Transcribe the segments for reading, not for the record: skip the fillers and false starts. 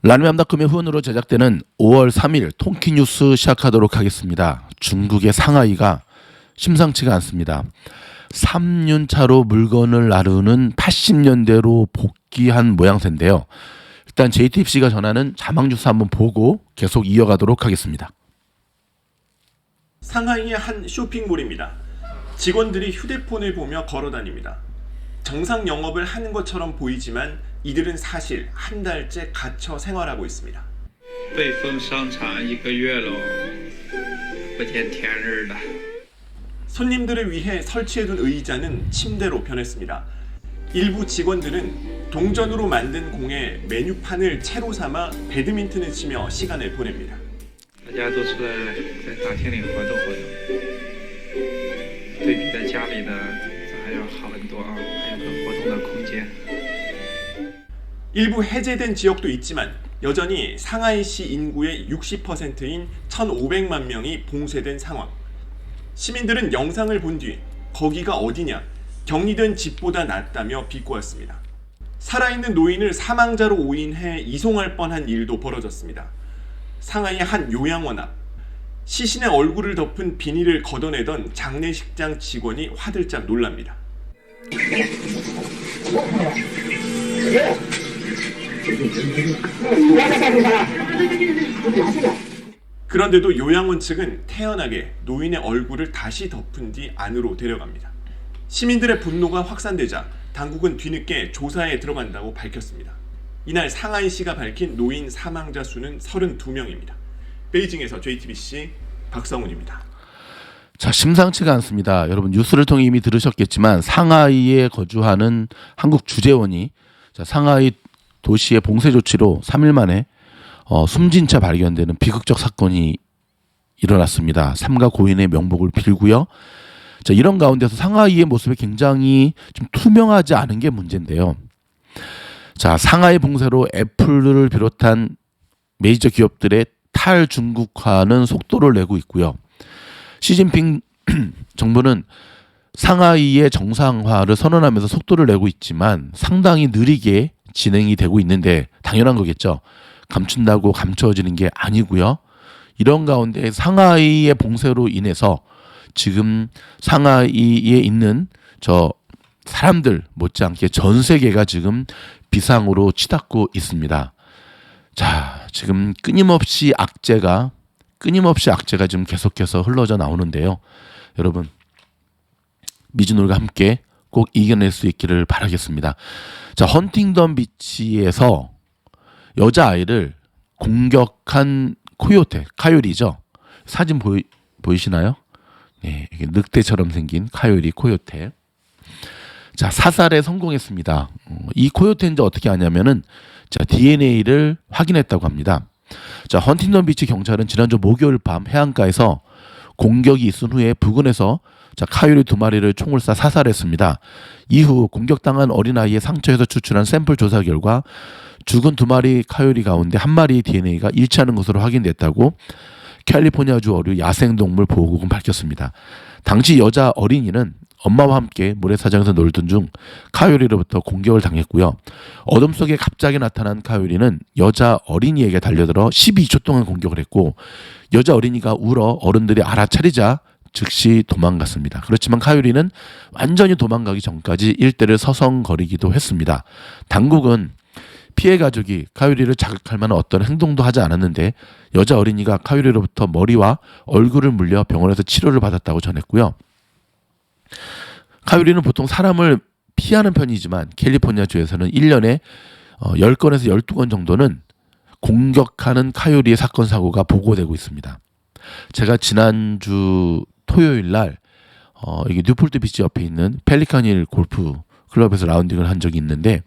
라디오함닷컴의 후원으로 제작되는 5월 3일 통키뉴스 시작하도록 하겠습니다. 중국의 상하이가 심상치가 않습니다. 3년차로 물건을 나르는 80년대로 복귀한 모양새인데요. 일단 JTBC가 전하는 자막 뉴스 한번 보고 계속 이어가도록 하겠습니다. 상하이의 한 쇼핑몰입니다. 직원들이 휴대폰을 보며 걸어다닙니다. 정상 영업을 하는 것처럼 보이지만 이들은 사실 한 달째 갇혀 생활하고 있습니다. 被封商场1个月喽，不见天日的。 손님들을 위해 설치해둔 의자는 침대로 변했습니다. 일부 직원들은 동전으로 만든 공에 메뉴판을 채로 삼아 배드민턴을 치며 시간을 보냅니다. 大家都出来在大厅里活动活动，对比在家里的还要好很多啊，还有个活动的空间。 일부 해제된 지역도 있지만 여전히 상하이시 인구의 60%인 1,500만 명이 봉쇄된 상황. 시민들은 영상을 본 뒤 거기가 어디냐, 격리된 집보다 낫다며 비꼬았습니다. 살아있는 노인을 사망자로 오인해 이송할 뻔한 일도 벌어졌습니다. 상하이의 한 요양원 앞, 시신의 얼굴을 덮은 비닐을 걷어내던 장례식장 직원이 화들짝 놀랍니다. 그런데도 요양원 측은 태연하게 노인의 얼굴을 다시 덮은 뒤 안으로 데려갑니다. 시민들의 분노가 확산되자 당국은 뒤늦게 조사에 들어간다고 밝혔습니다. 이날 상하이시가 밝힌 노인 사망자 수는 32명입니다. 베이징에서 JTBC 박성훈입니다. 자, 심상치가 않습니다. 여러분 뉴스를 통해 이미 들으셨겠지만 상하이에 거주하는 한국 주재원이 상하이 도시의 봉쇄 조치로 3일 만에 숨진 채 발견되는 비극적 사건이 일어났습니다. 삼가 고인의 명복을 빌고요. 자, 이런 가운데서 상하이의 모습이 굉장히 좀 투명하지 않은 게 문제인데요. 자, 상하이 봉쇄로 애플을 비롯한 메이저 기업들의 탈중국화는 속도를 내고 있고요. 시진핑 정부는 상하이의 정상화를 선언하면서 속도를 내고 있지만 상당히 느리게 진행이 되고 있는데 당연한 거겠죠. 감춘다고 감춰지는 게 아니고요. 이런 가운데 상하이의 봉쇄로 인해서 지금 상하이에 있는 저 사람들 못지않게 전 세계가 지금 비상으로 치닫고 있습니다. 자, 지금 끊임없이 악재가 지금 계속해서 흘러져 나오는데요. 여러분 미즈놀과 함께 꼭 이겨낼 수 있기를 바라겠습니다. 자, 헌팅던 비치에서 여자아이를 공격한 코요테, 카요리죠. 사진 보이시나요? 네, 이게 늑대처럼 생긴 카요리 코요테. 자, 사살에 성공했습니다. 이 코요테는 어떻게 하냐면은 자, DNA를 확인했다고 합니다. 자, 헌팅던 비치 경찰은 지난주 목요일 밤 해안가에서 공격이 있은 후에 부근에서 자, 카요리 2마리를 총을 쏴 사살했습니다. 이후 공격당한 어린아이의 상처에서 추출한 샘플 조사 결과 죽은 2마리 카요리 가운데 1마리의 DNA가 일치하는 것으로 확인됐다고 캘리포니아주 어류 야생동물 보호국은 밝혔습니다. 당시 여자 어린이는 엄마와 함께 모래사장에서 놀던 중 카요리로부터 공격을 당했고요. 어둠 속에 갑자기 나타난 카요리는 여자 어린이에게 달려들어 12초 동안 공격을 했고 여자 어린이가 울어 어른들이 알아차리자 즉시 도망갔습니다. 그렇지만 카요리는 완전히 도망가기 전까지 일대를 서성거리기도 했습니다. 당국은 피해 가족이 카요리를 자극할 만한 어떤 행동도 하지 않았는데 여자 어린이가 카요리로부터 머리와 얼굴을 물려 병원에서 치료를 받았다고 전했고요. 카요리는 보통 사람을 피하는 편이지만 캘리포니아주에서는 1년에 10건에서 12건 정도는 공격하는 카요리의 사건 사고가 보고되고 있습니다. 제가 지난주 토요일 날 이게 뉴폴트 비치 옆에 있는 펠리칸힐 골프 클럽에서 라운딩을 한 적이 있는데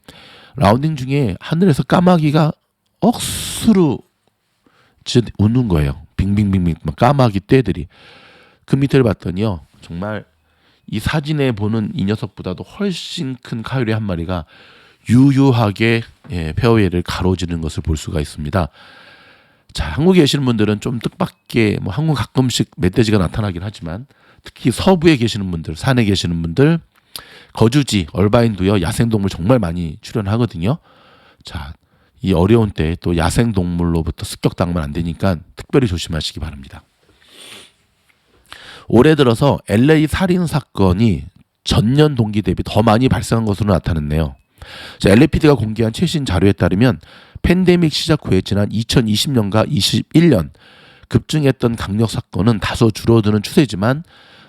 라운딩 중에 하늘에서 까마귀가 억수로 우는 거예요. 빙빙빙빙 까마귀 떼들이. 그 밑을 봤더니요. 정말 이 사진에 보는 이 녀석보다도 훨씬 큰 카요리 한 마리가 유유하게 페어웨이를 가로지르는 것을 볼 수가 있습니다. 자, 한국에 계시는 분들은 좀 뜻밖의 한국 가끔씩 멧돼지가 나타나긴 하지만 특히 서부에 계시는 분들, 산에 계시는 분들, 거주지, 얼바인도요 야생동물 정말 많이 출연하거든요. 자, 이 어려운 때 또 야생 동물로부터 습격당하면 안 되니까 특별히 조심하시기 바랍니다. 올해 들어서 LA 살인 사건이 전년 동기 대비 더 많이 발생한 것으로 나타났네요. LAPD가 공개한 최신 자료에 따르면 팬데믹 시작 후에 지난 2020년과 21년 급증했던 강력 사건은 다소 줄어드는 추세지만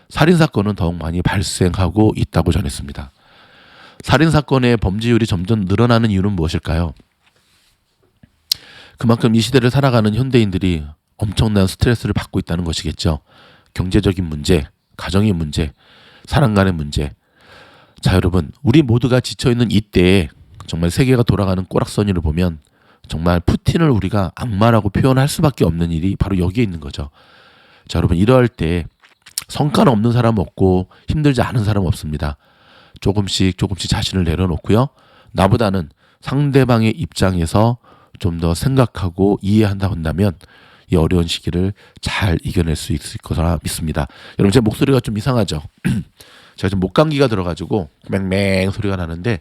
살인 사건은 더욱 많이 발생하고 있다고 전했습니다. 살인 사건의 범죄율이 점점 늘어나는 이유는 무엇일까요? 그만큼 이 시대를 살아가는 현대인들이 엄청난 스트레스를 받고 있다는 것이겠죠. 경제적인 문제, 가정의 문제, 사람 간의 문제. 자, 여러분, 우리 모두가 지쳐있는 이때에 정말 세계가 돌아가는 꼬락서니를 보면 정말 푸틴을 우리가 악마라고 표현할 수밖에 없는 일이 바로 여기에 있는 거죠. 자, 여러분, 이러할 때 성과는 없는 사람 없고 힘들지 않은 사람 없습니다. 조금씩 자신을 내려놓고요. 나보다는 상대방의 입장에서 좀 더 생각하고 이해한다 한다면 이 어려운 시기를 잘 이겨낼 수 있을 거라 믿습니다. 여러분, 제 목소리가 좀 이상하죠? 제가 지금 목감기가 들어가지고 맹맹 소리가 나는데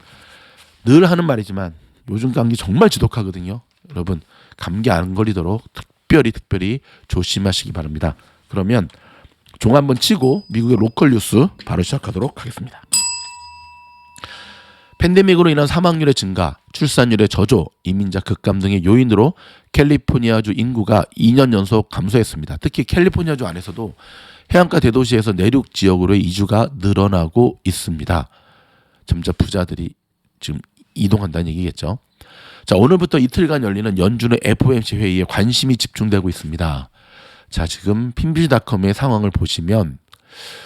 늘 하는 말이지만 요즘 감기 정말 지독하거든요. 여러분, 감기 안 걸리도록 특별히 조심하시기 바랍니다. 그러면 종 한번 치고 미국의 로컬 뉴스 바로 시작하도록 하겠습니다. 팬데믹으로 인한 사망률의 증가, 출산율의 저조, 이민자 급감 등의 요인으로 캘리포니아주 인구가 2년 연속 감소했습니다. 특히 캘리포니아주 안에서도 해안가 대도시에서 내륙 지역으로의 이주가 늘어나고 있습니다. 점차 부자들이 지금 이동한다는 얘기겠죠. 자, 오늘부터 이틀간 열리는 연준의 FOMC 회의에 관심이 집중되고 있습니다. 자, 지금 핀비즈닷컴의 상황을 보시면,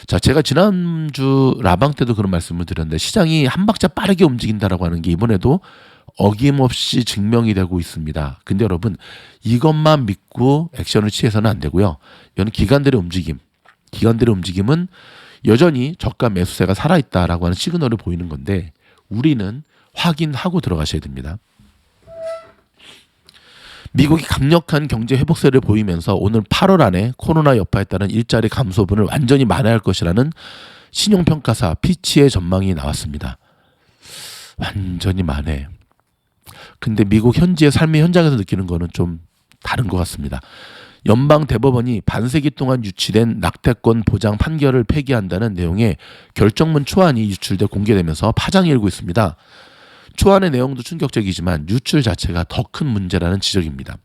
자, 제가 지난주 라방 때도 그런 말씀을 드렸는데 시장이 한 박자 빠르게 움직인다라고 하는 게 이번에도 어김없이 증명이 되고 있습니다. 근데 여러분, 이것만 믿고 액션을 취해서는 안 되고요. 이건 기관들의 움직임은 여전히 저가 매수세가 살아있다라고 하는 시그널을 보이는 건데 우리는 확인하고 들어가셔야 됩니다. 미국이 강력한 경제 회복세를 보이면서 오늘 8월 안에 코로나 여파에 따른 일자리 감소분을 완전히 만회할 것이라는 신용평가사 피치의 전망이 나왔습니다. 완전히 만회. 근데 미국 현지의 삶의 현장에서 느끼는 거는 좀 다른 것 같습니다. 연방대법원이 반세기 동안 유치된 낙태권 보장 판결을 폐기한다는 내용의 결정문 초안이 유출돼 공개되면서 파장이 일고 있습니다. 초안의 내용도 충격적이지만 유출 자체가 더 큰 문제라는 지적입니다.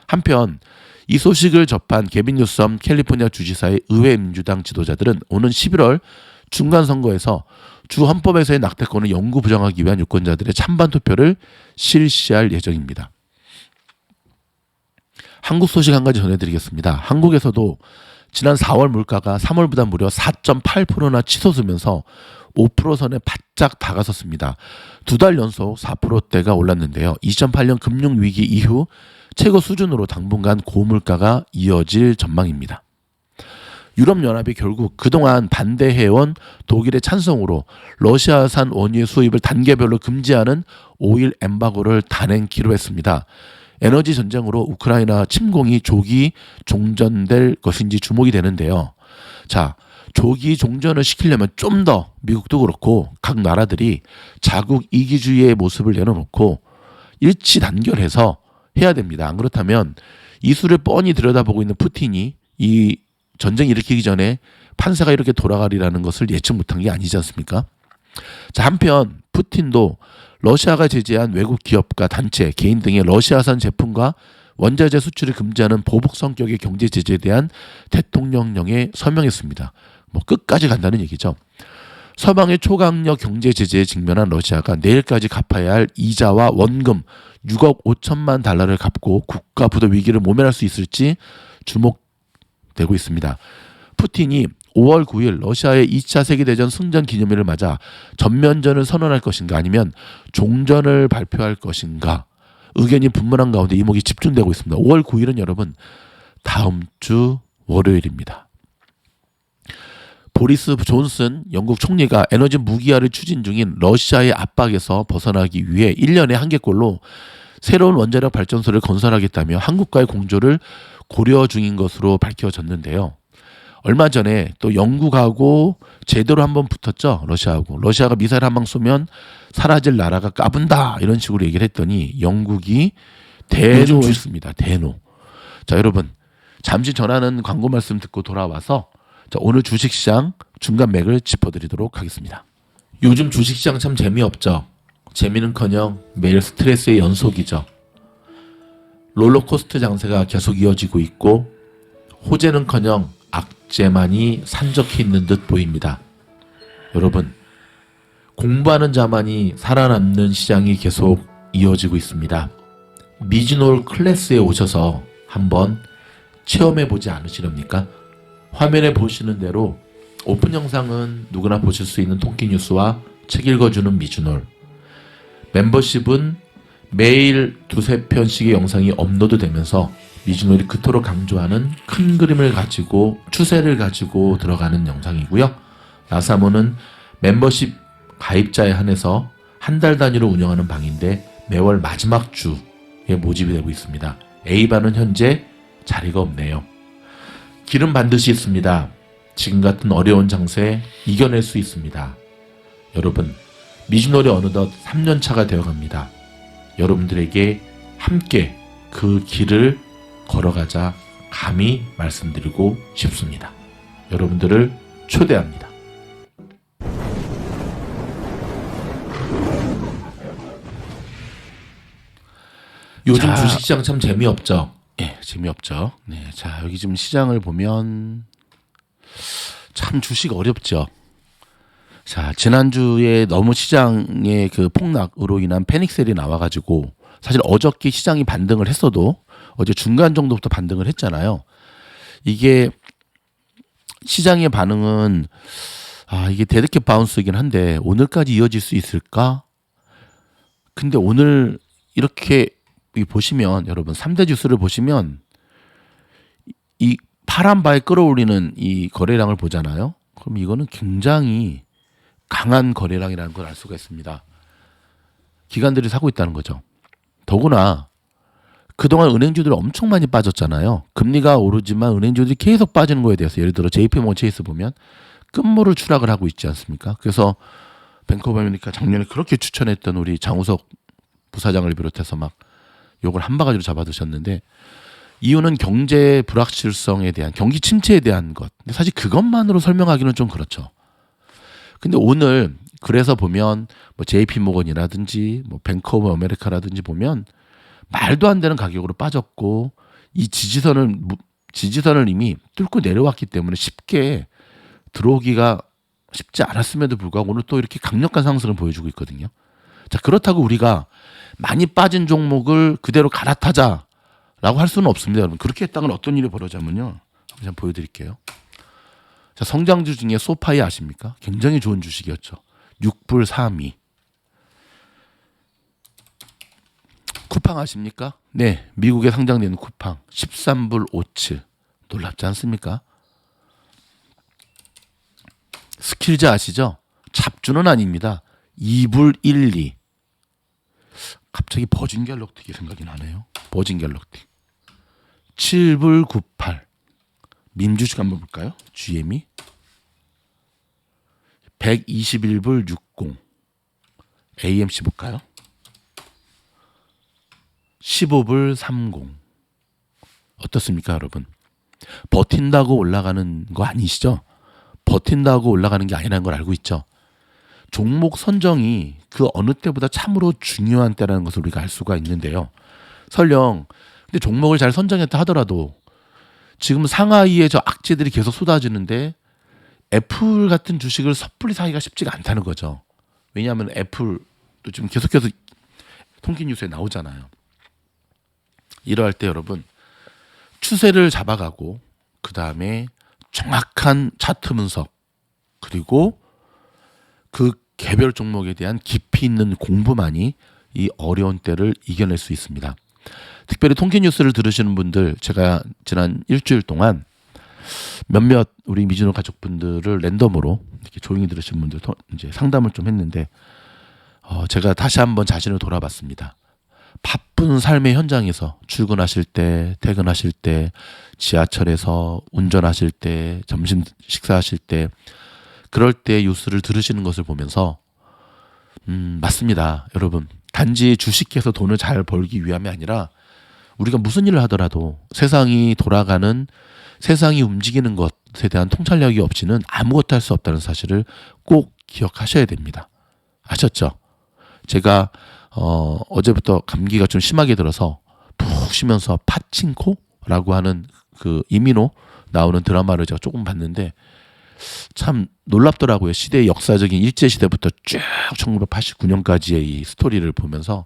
한편 이 소식을 접한 게빈 뉴섬 캘리포니아 주지사의 의회 민주당 지도자들은 오는 11월 중간선거에서 주 헌법에서의 낙태권을 영구 부정하기 위한 유권자들의 찬반 투표를 실시할 예정입니다. 한국 소식 한 가지 전해드리겠습니다. 한국에서도 지난 4월 물가가 3월보다 무려 4.8%나 치솟으면서 5% 선에 바짝 다가섰습니다. 2달 연속 4%대가 올랐는데요. 2008년 금융위기 이후 최고 수준으로 당분간 고물가가 이어질 전망입니다. 유럽연합이 결국 그동안 반대해온 독일의 찬성으로 러시아산 원유의 수입을 단계별로 금지하는 오일 엠바고를 단행키로 했습니다. 에너지 전쟁으로 우크라이나 침공이 조기 종전될 것인지 주목이 되는데요. 자, 조기 종전을 시키려면 좀 더 미국도 그렇고 각 나라들이 자국 이기주의의 모습을 내려놓고 일치 단결해서 해야 됩니다. 안 그렇다면 이수를 뻔히 들여다보고 있는 푸틴이 이 전쟁 일으키기 전에 판세가 이렇게 돌아가리라는 것을 예측 못한 게 아니지 않습니까? 자, 한편 푸틴도 러시아가 제재한 외국 기업과 단체, 개인 등의 러시아산 제품과 원자재 수출을 금지하는 보복 성격의 경제 제재에 대한 대통령령에 서명했습니다. 뭐 끝까지 간다는 얘기죠. 서방의 초강력 경제 제재에 직면한 러시아가 내일까지 갚아야 할 이자와 원금 6억 5천만 달러를 갚고 국가 부도 위기를 모면할 수 있을지 주목되고 있습니다. 푸틴이 5월 9일 러시아의 2차 세계대전 승전 기념일을 맞아 전면전을 선언할 것인가 아니면 종전을 발표할 것인가 의견이 분분한 가운데 이목이 집중되고 있습니다. 5월 9일은 여러분 다음 주 월요일입니다. 보리스 존슨 영국 총리가 에너지 무기화를 추진 중인 러시아의 압박에서 벗어나기 위해 1년에 한 개꼴로 새로운 원자력 발전소를 건설하겠다며 한국과의 공조를 고려 중인 것으로 밝혀졌는데요. 얼마 전에 또 영국하고 제대로 한번 붙었죠. 러시아하고. 러시아가 미사일 한 방 쏘면 사라질 나라가 까분다 이런 식으로 얘기를 했더니 영국이 대노했습니다. 대노. 자, 여러분 잠시 전하는 광고 말씀 듣고 돌아와서 자, 오늘 주식시장 중간 맥을 짚어드리도록 하겠습니다. 요즘 주식시장 참 재미없죠. 재미는커녕 매일 스트레스의 연속이죠. 롤러코스터 장세가 계속 이어지고 있고 호재는커녕 악재만이 산적해 있는 듯 보입니다. 여러분, 공부하는 자만이 살아남는 시장이 계속 이어지고 있습니다. 미즈놀 클래스에 오셔서 한번 체험해 보지 않으시렵니까? 화면에 보시는 대로 오픈 영상은 누구나 보실 수 있는 통키 뉴스와 책 읽어주는 미즈놀. 멤버십은 매일 2-3편씩의 영상이 업로드 되면서 미즈놀이 그토록 강조하는 큰 그림을 가지고 추세를 가지고 들어가는 영상이고요. 나사모는 멤버십 가입자에 한해서 한 달 단위로 운영하는 방인데 매월 마지막 주에 모집이 되고 있습니다. A반은 현재 자리가 없네요. 길은 반드시 있습니다. 지금 같은 어려운 장세 이겨낼 수 있습니다. 여러분, 미즈놀이 어느덧 3년차가 되어갑니다. 여러분들에게 함께 그 길을 걸어가자 감히 말씀드리고 싶습니다. 여러분들을 초대합니다. 요즘 주식시장 참 재미없죠? 예, 재미없죠. 네, 자 여기 지금 시장을 보면 참 주식 어렵죠. 자, 지난주에 너무 시장의 그 폭락으로 인한 패닉셀이 나와가지고 사실 어저께 시장이 반등을 했어도 어제 중간 정도부터 반등을 했잖아요. 이게 시장의 반응은 이게 데드캣 바운스이긴 한데 오늘까지 이어질 수 있을까? 근데 오늘 이렇게 보시면 여러분 3대 주스를 보시면 이 파란 바에 끌어올리는 이 거래량을 보잖아요. 그럼 이거는 굉장히 강한 거래량이라는 걸 알 수가 있습니다. 기관들이 사고 있다는 거죠. 더구나 그동안 은행주들이 엄청 많이 빠졌잖아요. 금리가 오르지만 은행주들이 계속 빠지는 거에 대해서 예를 들어 JP모건 체이스 보면 끝물을 추락을 하고 있지 않습니까? 그래서 뱅크 오브 아메리카 작년에 그렇게 추천했던 우리 장우석 부사장을 비롯해서 막 욕을 한 바가지로 잡아드셨는데 이유는 경제 불확실성에 대한 경기 침체에 대한 것. 근데 사실 그것만으로 설명하기는 좀 그렇죠. 근데 오늘 그래서 보면 뭐 JP모건이라든지 뭐 뱅크 오브 아메리카라든지 보면 말도 안 되는 가격으로 빠졌고 이 지지선을 이미 뚫고 내려왔기 때문에 쉽게 들어오기가 쉽지 않았음에도 불구하고 오늘 또 이렇게 강력한 상승을 보여주고 있거든요. 자, 그렇다고 우리가 많이 빠진 종목을 그대로 갈아타자라고 할 수는 없습니다. 여러분, 그렇게 했다면 어떤 일이 벌어지냐면요. 한번 보여드릴게요. 자, 성장주 중에 소파이 아십니까? 굉장히 좋은 주식이었죠. 6불 3위. 쿠팡 아십니까? 네, 미국에 상장되는 쿠팡 13불 57. 놀랍지 않습니까? 스킬즈 아시죠? 잡주는 아닙니다. 2불 12. 갑자기 버진 갤럭틱이 생각이 나네요. 버진 갤럭틱 7불 98. 민주주식 한번 볼까요? GME 121불 60. AMC 볼까요? 15불 30. 어떻습니까, 여러분? 버틴다고 올라가는 거 아니시죠? 버틴다고 올라가는 게 아니라는 걸 알고 있죠. 종목 선정이 그 어느 때보다 참으로 중요한 때라는 것을 우리가 알 수가 있는데요. 설령 근데 종목을 잘 선정했다 하더라도 지금 상하이에 저 악재들이 계속 쏟아지는데 애플 같은 주식을 섣불리 사기가 쉽지가 않다는 거죠. 왜냐하면 애플도 지금 계속해서 통계 뉴스에 나오잖아요. 이러할 때 여러분 추세를 잡아가고 그 다음에 정확한 차트 분석 그리고 그 개별 종목에 대한 깊이 있는 공부만이 이 어려운 때를 이겨낼 수 있습니다. 특별히 통계 뉴스를 들으시는 분들, 제가 지난 일주일 동안 몇몇 우리 미즈노 가족분들을 랜덤으로 이렇게 조용히 들으신 분들 이제 상담을 좀 했는데 제가 다시 한번 자신을 돌아봤습니다. 바쁜 삶의 현장에서 출근하실 때, 퇴근하실 때, 지하철에서 운전하실 때, 점심 식사하실 때, 그럴 때 뉴스를 들으시는 것을 보면서 맞습니다. 여러분. 단지 주식해서 돈을 잘 벌기 위함이 아니라 우리가 무슨 일을 하더라도 세상이 돌아가는, 세상이 움직이는 것에 대한 통찰력이 없이는 아무것도 할 수 없다는 사실을 꼭 기억하셔야 됩니다. 아셨죠? 제가 어제부터 감기가 좀 심하게 들어서 푹 쉬면서 파친코라고 하는 그 이민호 나오는 드라마를 제가 조금 봤는데 참 놀랍더라고요. 시대의 역사적인 일제시대부터 쭉 1989년까지의 이 스토리를 보면서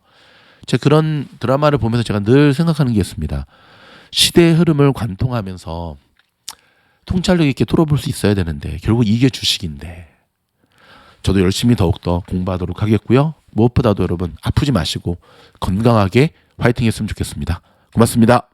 제가 그런 드라마를 보면서 제가 늘 생각하는 게 있습니다. 시대의 흐름을 관통하면서 통찰력 있게 돌아볼 수 있어야 되는데 결국 이게 주식인데 저도 열심히 더욱더 공부하도록 하겠고요. 무엇보다도 여러분 아프지 마시고 건강하게 화이팅 했으면 좋겠습니다. 고맙습니다.